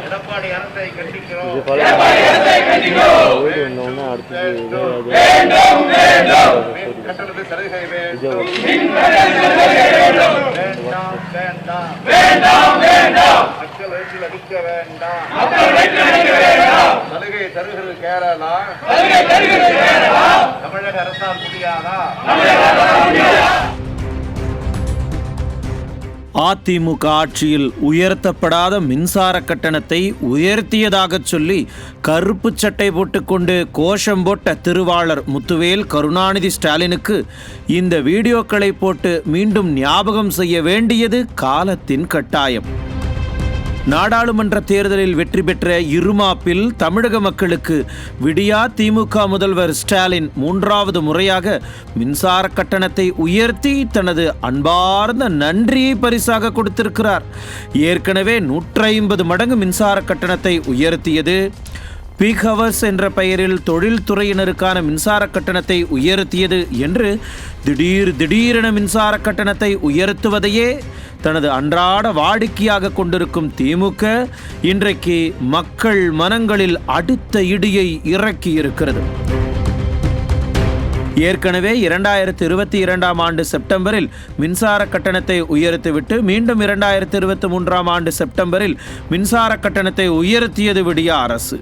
எடப்பாடி அரசை கண்டிக்கிறோம். கட்டணத்து சலுகை வேண்டும். மக்கள் வயிற்றில் அடிக்க வேண்டாம். சலுகை தருகிறது கேரளா. தமிழக அரசால் முடியாதா? அதிமுக ஆட்சியில் உயர்த்தப்படாத மின்சார கட்டணத்தை உயர்த்தியதாக சொல்லி கருப்பு சட்டை போட்டுக்கொண்டு கோஷம் போட்ட திருவாளர் முத்துவேல் கருணாநிதி ஸ்டாலினுக்கு இந்த வீடியோக்களை போட்டு மீண்டும் ஞாபகம் செய்ய வேண்டியது காலத்தின் கட்டாயம். நாடாளுமன்ற தேர்தலில் வெற்றி பெற்ற இருமாப்பில் தமிழக மக்களுக்கு விடியா திமுக முதல்வர் ஸ்டாலின் 3வது முறையாக மின்சார கட்டணத்தை உயர்த்தி தனது அன்பார்ந்த நன்றியை பரிசாக கொடுத்திருக்கிறார். ஏற்கனவே 150 மடங்கு மின்சார கட்டணத்தை உயர்த்தியது. பீக் ஹவர்ஸ் என்ற பெயரில் தொழில்துறையினருக்கான மின்சார கட்டணத்தை உயர்த்தியது என்று திடீரென மின்சார கட்டணத்தை உயர்த்துவதையே தனது அன்றாட வாடிக்கையாக கொண்டிருக்கும் திமுக இன்றைக்கு மக்கள் மனங்களில் அடுத்த இடியை இறக்கியிருக்கிறது. ஏற்கனவே 2022ஆம் ஆண்டு செப்டம்பரில் மின்சார கட்டணத்தை உயர்த்திவிட்டு மீண்டும் 2023ஆம் ஆண்டு செப்டம்பரில் மின்சார கட்டணத்தை உயர்த்தியது விடிய அரசு.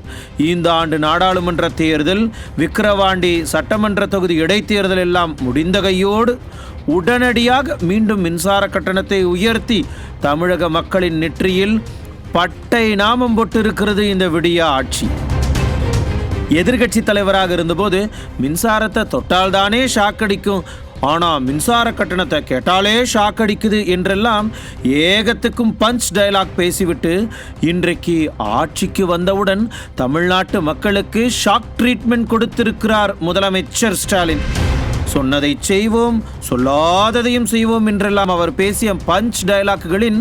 இந்த ஆண்டு நாடாளுமன்ற தேர்தல், விக்கிரவாண்டி சட்டமன்ற தொகுதி இடைத்தேர்தல் எல்லாம் முடிந்த கையோடு உடனடியாக மீண்டும் மின்சார கட்டணத்தை உயர்த்தி தமிழக மக்களின் நெற்றியில் பட்டை நாமம் போட்டிருக்கிறது இந்த விடிய ஆட்சி. எதிர்கட்சி தலைவராக இருந்தபோது மின்சாரத்தை தொட்டால்தானே ஷாக் அடிக்கும், ஆனால் மின்சார கட்டணத்தை கேட்டாலே ஷாக் அடிக்குது என்றெல்லாம் ஏகத்துக்கும் பஞ்ச் டயலாக் பேசிவிட்டு இன்றைக்கு ஆட்சிக்கு வந்தவுடன் தமிழ்நாட்டு மக்களுக்கு ஷாக் ட்ரீட்மெண்ட் கொடுத்திருக்கிறார் முதலமைச்சர் ஸ்டாலின். சொன்னதை செய்வோம், சொல்லாததையும் செய்வோம் என்றெல்லாம் அவர் பேசிய பஞ்ச் டயலாக்குகளின்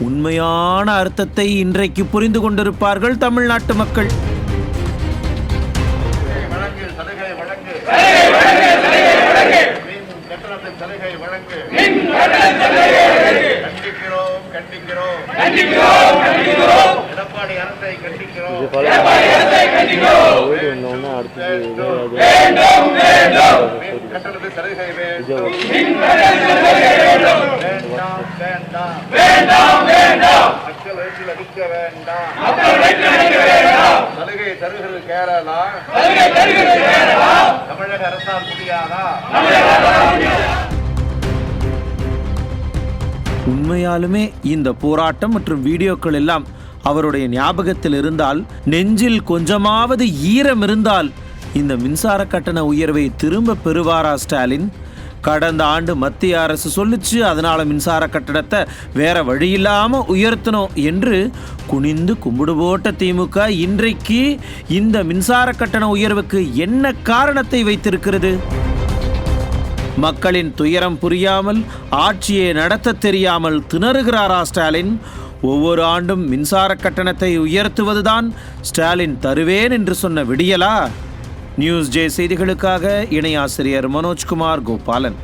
உண்மையான அர்த்தத்தை இன்றைக்கு புரிந்து கொண்டிருப்பார்கள் தமிழ்நாட்டு மக்கள். எடப்பாடி அரசை கண்டிக்கிறோம். கட்டணத்து சலுகை வேண்டும். மக்கள் வயிற்றில் அடிக்க வேண்டாம். சலுகை தருகிறது கேரளா. தமிழக அரசால் முடியாதா? உண்மையாலுமே இந்த போராட்டம் மற்றும் வீடியோக்கள் எல்லாம் அவருடைய ஞாபகத்தில் இருந்தால், நெஞ்சில் கொஞ்சமாவது ஈரம் இருந்தால் இந்த மின்சார கட்டண உயர்வை திரும்ப பெறுவாரா ஸ்டாலின்? கடந்த ஆண்டு மத்திய அரசு சொல்லிச்சு, அதனால மின்சார கட்டணத்தை வேற வழி இல்லாம உயர்த்தணும் என்று குனிந்து கும்பிடு போட்ட திமுக இன்றைக்கு இந்த மின்சார கட்டண உயர்வுக்கு என்ன காரணத்தை வைத்திருக்கிறது? மக்களின் துயரம் புரியாமல், ஆட்சியை நடத்த தெரியாமல் திணறுகிறாரா ஸ்டாலின்? ஒவ்வொரு ஆண்டும் மின்சார கட்டணத்தை உயர்த்துவதுதான் ஸ்டாலின் தருவேன் என்று சொன்ன விடியலா? நியூஸ் ஜே செய்திகளுக்காக இணை ஆசிரியர் மனோஜ்குமார் கோபாலன்.